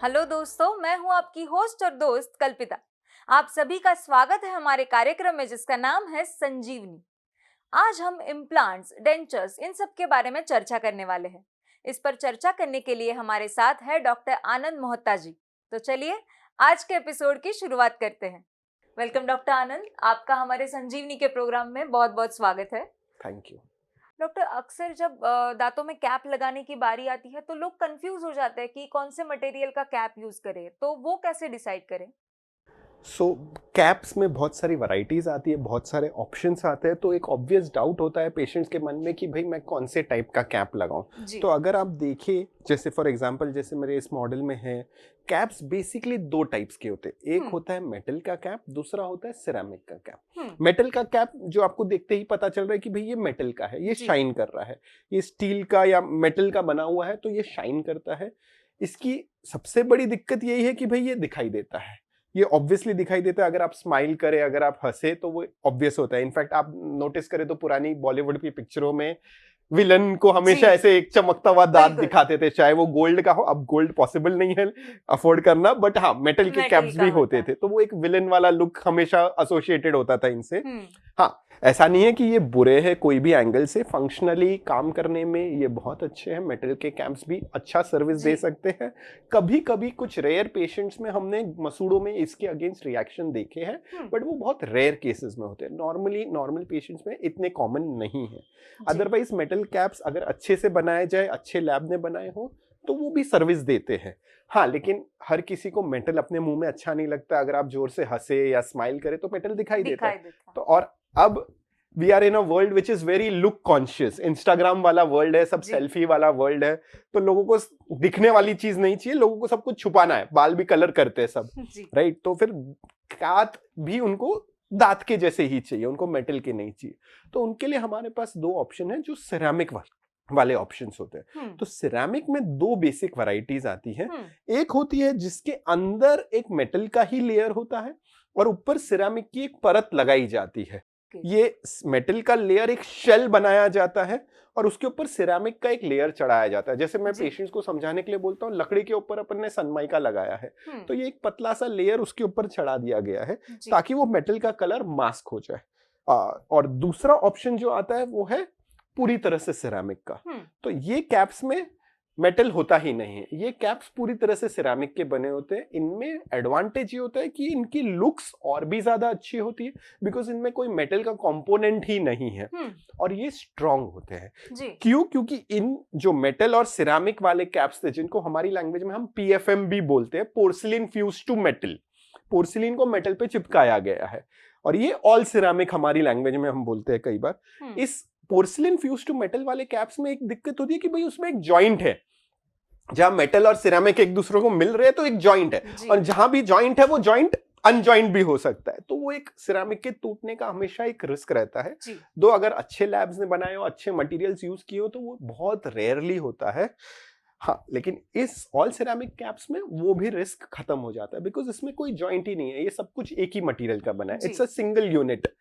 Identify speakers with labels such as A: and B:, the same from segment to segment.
A: Hello दोस्तों, मैं हूं आपकी होस्ट और दोस्त कल्पिता। आप सभी का स्वागत है हमारे कार्यक्रम में जिसका नाम है संजीवनी। आज हम इम्प्लांट्स, डेंचर्स, इन सब के बारे में चर्चा करने वाले हैं। इस पर चर्चा करने के लिए हमारे साथ है डॉक्टर आनंद मोहता जी। तो चलिए आज के एपिसोड की शुरुआत करते हैं। वेलकम डॉक्टर आनंद, आपका हमारे संजीवनी के प्रोग्राम में बहुत बहुत स्वागत है।
B: Thank you.
A: डॉक्टर, अक्सर जब दांतों में कैप लगाने की बारी आती है तो लोग कंफ्यूज हो जाते हैं कि कौन से मटेरियल का कैप यूज करें, तो वो कैसे डिसाइड करें?
B: सो कैप्स में बहुत सारी वैरायटीज आती है, बहुत सारे ऑप्शंस आते हैं, तो एक ऑब्वियस डाउट होता है पेशेंट्स के मन में कि भाई मैं कौन से टाइप का कैप लगाऊं।
A: जी।
B: तो अगर आप देखें, जैसे फॉर एग्जांपल जैसे मेरे इस मॉडल में है, कैप्स बेसिकली दो टाइप्स के होते हैं। एक होता है मेटल का कैप, दूसरा होता है सिरेमिक का कैप। मेटल का कैप जो आपको देखते ही पता चल रहा है कि भाई ये मेटल का है, ये
A: जी।
B: शाइन कर रहा है, ये स्टील का या मेटल का बना हुआ है तो ये शाइन करता है। इसकी सबसे बड़ी दिक्कत यही है कि भाई ये दिखाई देता है, ये ऑब्वियसली दिखाई देता है। अगर आप स्माइल करें, अगर आप हंसे तो वो ऑब्वियस होता है। इनफैक्ट आप नोटिस करें तो पुरानी बॉलीवुड की पिक्चरों में विलन को हमेशा
A: जी।
B: ऐसे एक चमकता हुआ दांत
A: बिल्कुल।
B: दिखाते थे, चाहे वो गोल्ड का हो। अब गोल्ड पॉसिबल नहीं है अफोर्ड करना, बट हाँ, मेटल के
A: मेटल
B: कैप्स
A: का
B: भी
A: होता
B: होते
A: है।
B: थे, तो वो एक विलन वाला लुक हमेशा एसोसिएटेड होता था इनसे।
A: हम्म।
B: हाँ, ऐसा नहीं है कि ये बुरे हैं कोई भी एंगल से, फंक्शनली काम करने में ये बहुत अच्छे हैं। मेटल के कैप्स भी अच्छा सर्विस दे
A: जी।
B: सकते हैं। कभी कभी कुछ रेयर पेशेंट्स में हमने मसूड़ों में इसके अगेंस्ट रिएक्शन देखे हैं, बट वो बहुत रेयर केसेस में होते हैं। नॉर्मल पेशेंट्स में इतने कॉमन नहीं है।
A: जी।
B: अदरवाइज मेटल कैप्स अगर अच्छे से बनाए जाए, अच्छे लैब ने बनाए हो, तो वो भी सर्विस देते हैं। हाँ, लेकिन हर किसी को मेटल अपने मुंह में अच्छा नहीं लगता। अगर आप जोर से हंसे या स्माइल करें तो मेटल दिखाई देता
A: दिखाई
B: है।
A: देता
B: तो और अब we are in a world which is very look conscious. Instagram वाला वर्ल्ड है, सब
A: जी।
B: सेल्फी वाला वर्ल्ड है, तो लोगों को दिखने वाली चीज नहीं चाहिए, लोगों को सब कुछ छुपाना है। बाल भी कलर करते हैं सब,
A: जी।
B: राइट? तो फिर दांत भी उनको दांत के जैसे ही चाहिए, उनको मेटल के नहीं चाहिए। तो उनके लिए हमारे पास दो ऑप्शन है जो सिरेमिक वाले ऑप्शंस होते हैं। तो सिरेमिक में दो बेसिक वैरायटीज आती हैं। एक होती है जिसके अंदर एक मेटल का ही लेयर होता है और ऊपर सिरेमिक की एक परत लगाई जाती है। ये मेटल का लेयर एक शेल बनाया जाता है और उसके ऊपर सिरेमिक का एक लेयर चढ़ाया जाता है। जैसे मैं
A: जी।
B: पेशेंट्स को समझाने के लिए बोलता हूँ, लकड़ी के ऊपर अपन ने सनमाइका लगाया है, तो ये एक पतला सा लेयर उसके ऊपर चढ़ा दिया गया है
A: जी।
B: ताकि वो मेटल का कलर मास्क हो जाए। और दूसरा ऑप्शन जो आता है वो है पूरी तरह से सिरेमिक का। तो ये कैप्स में मेटल होता ही नहीं है, ये कैप्स पूरी तरह से सिरेमिक के बने होते हैं। इनमें एडवांटेज ये होता है कि इनकी लुक्स और भी ज्यादा अच्छी होती है, बिकॉज इनमें कोई मेटल का कंपोनेंट ही नहीं है। और ये स्ट्रांग होते हैं।
A: जी।
B: क्यों? क्योंकि इन जो मेटल और सिरेमिक वाले कैप्स थे, जिनको हमारी लैंग्वेज में हम पीएफएम भी बोलते हैं, porcelain fused to metal, porcelain को मेटल पे चिपकाया गया है, और ये ऑल सिरेमिक हमारी लैंग्वेज में हम बोलते हैं कई बार। इस पोर्सिलिन फ्यूज टू मेटल वाले कैप्स में एक दिक्कत होती है कि भाई उसमें एक जॉइंट है, जहां मेटल और सिरेमिक एक दूसरे को मिल रहे हैं तो एक जॉइंट है, और जहां भी जॉइंट है वो जॉइंट अनजॉइंट भी हो सकता है। तो वो एक सिरेमिक के टूटने का हमेशा एक रिस्क रहता है। दो अगर अच्छे लैब्स ने बनाए हो, अच्छे मटेरियल्स यूज किए हो, तो वो बहुत रेयरली होता है। हाँ, लेकिन इस ऑल सिरेमिक कैप्स में वो भी रिस्क खत्म हो जाता है, बिकॉज इसमें कोई जॉइंट ही नहीं है, ये सब कुछ एक ही मटेरियल का बना है, इट्स अ सिंगल यूनिट।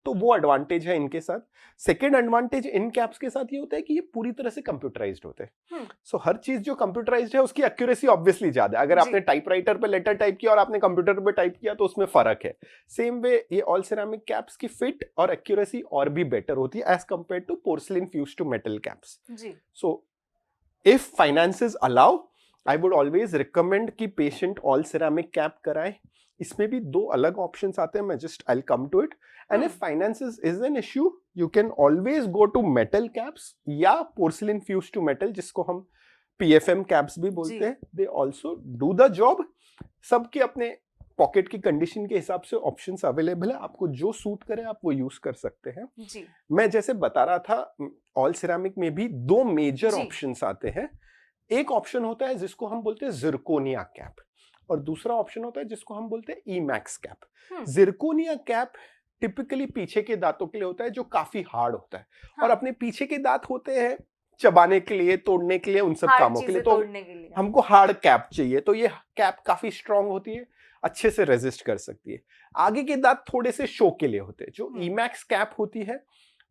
B: तो वो एडवांटेज है इनके साथ। सेकेंड एडवांटेज इन कैप्स के साथ ये होता है कि ये पूरी तरह से कंप्यूटराइज्ड होते हैं। सो हर चीज जो कंप्यूटराइज्ड है उसकी एक्यूरेसी ऑब्वियसली ज्यादा है। अगर आपने टाइपराइटर पे लेटर टाइप किया और आपने कंप्यूटर पे टाइप किया तो उसमें फर्क है। सेम वे ये ऑल सिरेमिक कैप्स की फिट और एक्यूरेसी और भी बेटर होती है as compared to porcelain fused to metal caps. So if finances allow, I would always recommend कि पेशेंट ऑल सिरेमिक कैप कराए। इसमें भी दो अलग ऑप्शंस आते हैं, मैं just I will come to it. And if finances is an issue, you can always go to metal caps या पोर्सिलिन फ्यूज टू मेटल, जिसको हम पीएफएम कैप्स भी बोलते हैं। They also do the job. सबके अपने पॉकेट की condition के हिसाब से ऑप्शंस अवेलेबल है, आपको जो सूट करे आप वो यूज कर सकते हैं। मैं जैसे बता रहा था, ऑल सिरेमिक में भी दो मेजर ऑप्शंस आते हैं। एक ऑप्शन होता है जिसको हम बोलते हैं जिरकोनिया कैप, और दूसरा ऑप्शन होता है जिसको हम बोलते हैं Emax cap. Zirconia cap typically पीछे के दांतों के लिए होता है, जो काफी हार्ड होता है। और अपने पीछे के दांत होते हैं चबाने के लिए, तोड़ने के लिए, उन सब कामों के लिए, तो हमको हार्ड कैप चाहिए। तो ये कैप काफी स्ट्रांग होती है, अच्छे से रेजिस्ट कर सकती है। आगे के दांत थोड़े से शो के लिए होते हैं। जो ईमैक्स कैप होती है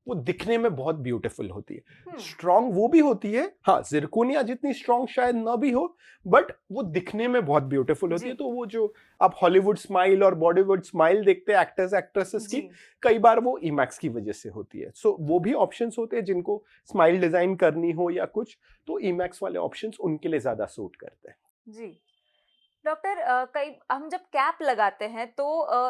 B: वो दिखने में बहुत ब्यूटीफुल होती है। स्ट्रॉन्ग वो भी होती है, हाँ जिरकोनिया जितनी स्ट्रॉन्ग शायद ना भी हो, बट वो दिखने में बहुत ब्यूटीफुल होती है। तो वो जो आप हॉलीवुड स्माइल और बॉलीवुड स्माइल देखते हैं एक्टर्स एक्ट्रेसेस की, कई बार वो ईमैक्स की वजह से होती है। सो वो भी ऑप्शंस होते हैं जिनको स्माइल डिजाइन करनी हो या कुछ, तो ईमैक्स वाले ऑप्शंस उनके लिए ज्यादा सूट करते हैं।
A: जी डॉक्टर, कई हम जब कैप लगाते हैं तो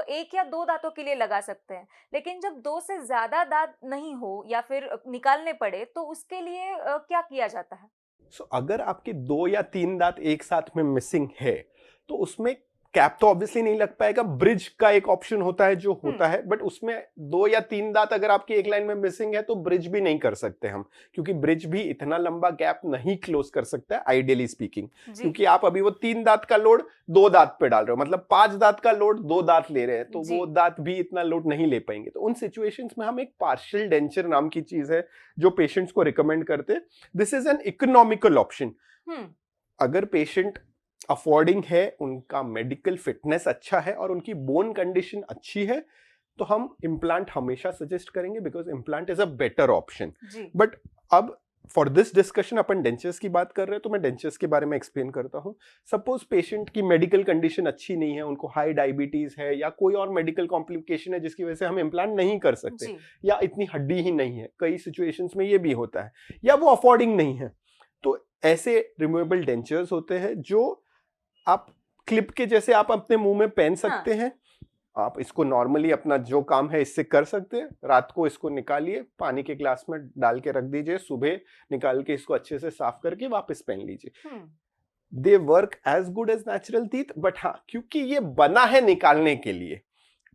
A: एक या दो दांतों के लिए लगा सकते हैं, लेकिन जब दो से ज्यादा दांत नहीं हो या फिर निकालने पड़े तो उसके लिए क्या किया जाता है?
B: अगर आपके 2 या 3 दांत एक साथ में मिसिंग है तो उसमें कैप तो ऑब्वियसली नहीं लग पाएगा। ब्रिज का एक ऑप्शन होता है जो होता है, बट उसमें 2 या 3 दांत अगर आपकी एक लाइन में मिसिंग है तो ब्रिज भी नहीं कर सकते हम, क्योंकि ब्रिज भी इतना लंबा गैप नहीं क्लोज कर सकता है आइडियली स्पीकिंग, क्योंकि आप अभी वो 3 दांत का लोड 2 दांत पे डाल रहे हो, मतलब 5 दांत का लोड 2 दांत ले रहे हैं, तो वो दांत भी इतना लोड नहीं ले पाएंगे। तो उन सिचुएशंस में हम एक पार्शियल डेंचर नाम की चीज है जो पेशेंट्स को रिकमेंड करते हैं। This is an economical option. अगर पेशेंट अफोर्डिंग है, उनका मेडिकल फिटनेस अच्छा है और उनकी बोन कंडीशन अच्छी है, तो हम इम्प्लांट हमेशा सजेस्ट करेंगे, because implant is a better option. But अब फॉर दिस डिस्कशन अपन डेंचर्स की बात कर रहे हैं, तो मैं डेंचर्स के बारे में एक्सप्लेन करता हूं। सपोज पेशेंट की मेडिकल कंडीशन अच्छी नहीं है, उनको हाई डायबिटीज है या कोई और मेडिकल कॉम्प्लिकेशन है जिसकी वजह से हम इम्प्लांट नहीं कर सकते, या इतनी हड्डी ही नहीं है, कई सिचुएशंस में ये भी होता है, या वो अफोर्डिंग नहीं है, तो ऐसे रिमूवेबल डेंचर्स होते हैं जो आप क्लिप के जैसे आप अपने मुंह में पहन सकते हैं। आप इसको नॉर्मली अपना जो काम है इससे कर सकते हैं। रात को इसको निकालिए, पानी के ग्लास में डाल के रख दीजिए, सुबह निकाल के इसको अच्छे से साफ करके वापस पहन लीजिए। They work as good as natural teeth, but हाँ क्योंकि ये बना है निकालने के लिए,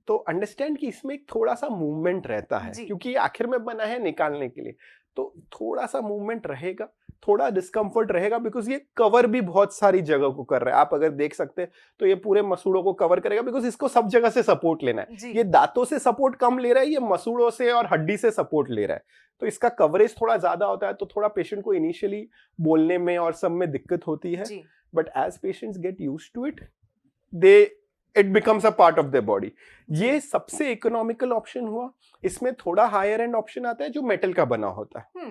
B: तो अंडरस्टैंड कि इसमें एक थोड़ा सा मूवमेंट रहता है, क्योंकि ये आखिर में बना है निकालने के लिए, तो थोड़ा सा मूवमेंट रहेगा, थोड़ा डिस्कंफर्ट रहेगा, बिकॉज ये कवर भी बहुत सारी जगह को कर रहा है। आप अगर देख सकते हैं तो ये पूरे मसूड़ों को कवर करेगा, बिकॉज इसको सब जगह से सपोर्ट लेना है। ये दांतों से सपोर्ट कम ले रहा है, ये मसूड़ों से और हड्डी से सपोर्ट ले रहा है, तो इसका कवरेज थोड़ा ज्यादा होता है, तो थोड़ा पेशेंट को इनिशियली बोलने में और सब में दिक्कत होती है, but as patients get used to it, it becomes a part of the body. ये सबसे इकोनॉमिकल ऑप्शन हुआ। इसमें थोड़ा हायर एंड ऑप्शन आता है जो मेटल का बना होता है।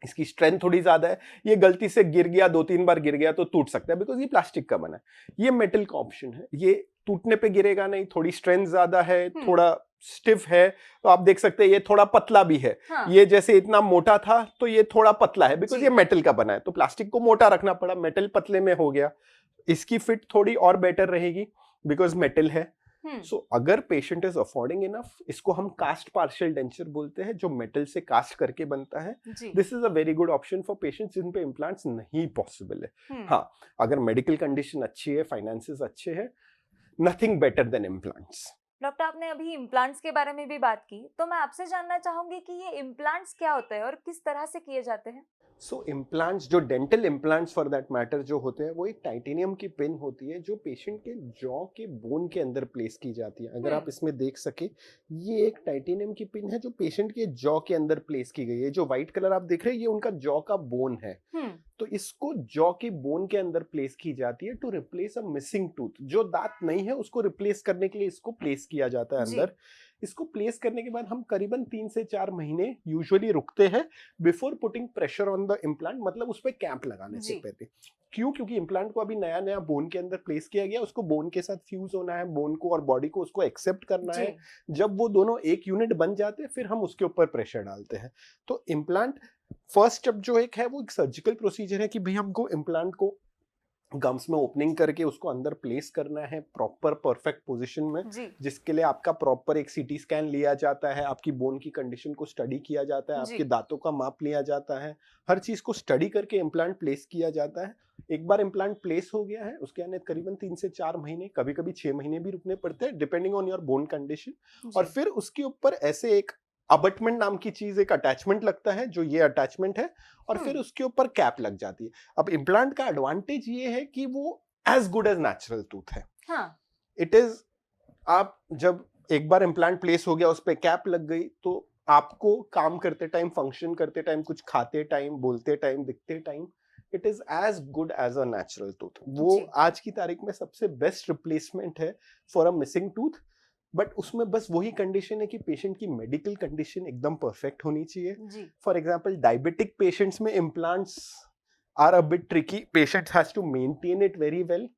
B: इसकी स्ट्रेंथ थोड़ी ज्यादा है, ये गलती से गिर गया, 2-3 बार गिर गया तो टूट सकता है, बिकॉज ये प्लास्टिक का बना है। ये मेटल का ऑप्शन है, ये टूटने पे गिरेगा नहीं, थोड़ी स्ट्रेंथ ज्यादा है, थोड़ा स्टिफ है, तो आप देख सकते हैं ये थोड़ा पतला भी है। ये जैसे इतना मोटा था तो ये थोड़ा पतला है, बिकॉज ये मेटल का बना है, तो प्लास्टिक को मोटा रखना पड़ा, मेटल पतले में हो गया। इसकी फिट थोड़ी और बेटर रहेगी बिकॉज मेटल है। सो अगर पेशेंट इज अफोर्डिंग इनफ, इसको हम कास्ट पार्शियल डेंचर बोलते हैं, जो मेटल से कास्ट करके बनता है। This is a very good option for patients जिन पे इम्प्लांट्स नहीं पॉसिबल है। हाँ, अगर मेडिकल कंडीशन अच्छी है, फाइनेंसेस अच्छे हैं, nothing better than implants.
A: Doctor, आपने अभी इम्प्लांट्स के बारे में भी बात की, तो मैं आपसे जानना चाहूंगी कि ये इम्प्लांट्स क्या होते हैं और किस तरह से किए जाते हैं?
B: सो इम्प्लांट्स, जो dental implants for that matter जो होते हैं, वो एक टाइटेनियम की पिन होती है जो पेशेंट के जॉ के बोन के अंदर प्लेस की जाती है। अगर आप इसमें देख सके, ये एक टाइटेनियम की पिन है जो पेशेंट के जॉ के अंदर प्लेस की गई है। जो व्हाइट कलर आप देख रहे हैं, ये उनका जॉ का बोन है, तो इसको जॉ की बोन के अंदर प्लेस की जाती है to replace a missing tooth. जो दांत नहीं है उसको रिप्लेस करने के लिए इसको प्लेस किया जाता है अंदर। इसको प्लेस करने के बाद हम करीबन 3 से 4 महीने यूजुअली रुकते हैं before putting pressure on the implant, मतलब उस पर कैंप लगाने से पहले। क्यों? क्योंकि इम्प्लांट को अभी नया नया बोन के अंदर प्लेस किया गया, उसको बोन के साथ फ्यूज होना है, बोन को और बॉडी को उसको एक्सेप्ट करना है। जब वो दोनों एक यूनिट बन जाते हैं, फिर हम उसके ऊपर प्रेशर डालते हैं। तो इम्प्लांट फर्स्ट स्टेप जो एक है, वो एक सर्जिकल प्रोसीजर है कि भाई हमको इम्प्लांट को गम्स में ओपनिंग करके उसको अंदर प्लेस करना है प्रॉपर परफेक्ट पोजीशन में, जिसके लिए आपका प्रॉपर एक सीटी स्कैन लिया जाता है, आपकी बोन की कंडीशन को स्टडी किया जाता है, आपके दांतों का माप लिया जाता है, हर चीज को स्टडी करके इम्प्लांट प्लेस किया जाता है। एक बार इम्प्लांट प्लेस हो गया है, उसके आने करीबन 3 से 4 महीने, कभी कभी 6 महीने भी रुकने पड़ते हैं depending on your bone condition. और फिर उसके ऊपर ऐसे एक अबटमेंट नाम की चीज, एक अटैचमेंट लगता है, जो ये अटैचमेंट है, और फिर उसके ऊपर कैप लग जाती है। अब इम्प्लांट का एडवांटेज ये है कि वो as good as natural tooth है। इट इज, आप जब एक बार इम्प्लांट प्लेस हो गया, उस पर कैप लग गई, तो आपको काम करते टाइम, फंक्शन करते टाइम, कुछ खाते टाइम, बोलते टाइम, दिखते time, it is as good as a natural tooth. वो आज की तारीख में सबसे बेस्ट रिप्लेसमेंट है for a missing tooth, but उसमें बस वही कंडीशन है कि पेशेंट की मेडिकल कंडीशन एकदम परफेक्ट होनी चाहिए.
A: जी.
B: फॉर एग्जाम्पल डायबिटिक पेशेंट्स में implants are a bit tricky. Patient has to maintain it very well.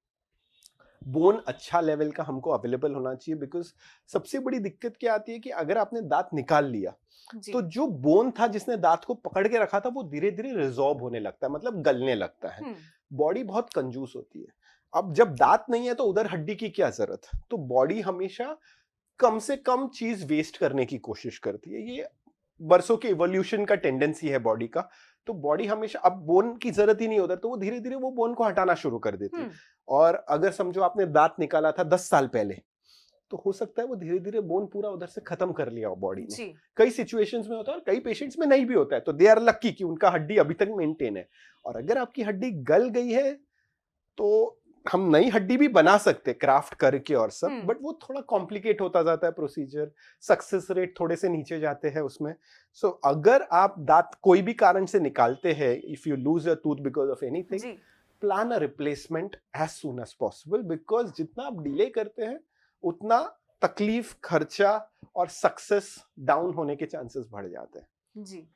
B: Bone अच्छा लेवल का हमको अवेलेबल होना चाहिए, बिकॉज सबसे बड़ी दिक्कत क्या आती है कि अगर आपने दांत निकाल लिया
A: जी.
B: तो जो बोन था जिसने दांत को पकड़ के रखा था वो धीरे धीरे रिजॉर्ब होने लगता है, मतलब गलने लगता है. बॉडी बहुत कंजूस होती है. अब जब दांत नहीं है तो उधर हड्डी की क्या जरूरत. तो बॉडी हमेशा कम से कम चीज वेस्ट करने की कोशिश करती है. ये बरसों के इवोल्यूशन का टेंडेंसी है बॉडी का. तो बॉडी हमेशा, अब बोन की जरूरत ही नहीं उधर, तो वो धीरे धीरे वो बोन को हटाना शुरू कर देती है. और अगर समझो आपने दांत निकाला था 10 साल पहले, तो हो सकता है वो धीरे धीरे बोन पूरा उधर से खत्म कर लिया हो बॉडी ने.
A: जी.
B: कई सिचुएशंस में होता है और कई पेशेंट्स में नहीं भी होता है, तो दे आर लकी कि उनका हड्डी अभी तक मेंटेन है. और अगर आपकी हड्डी गल गई है तो हम नई हड्डी भी बना सकते क्राफ्ट करके और सब, बट वो थोड़ा कॉम्प्लिकेट होता जाता है प्रोसीजर. सक्सेस रेट थोड़े से नीचे जाते हैं उसमें. सो अगर आप दांत कोई भी कारण से निकालते हैं, if you lose a tooth because of anything,
A: जी.
B: Plan a replacement as soon as possible, because जितना आप डिले करते हैं उतना तकलीफ, खर्चा और सक्सेस डाउन होने के चांसेस बढ़ जाते हैं.
A: जी.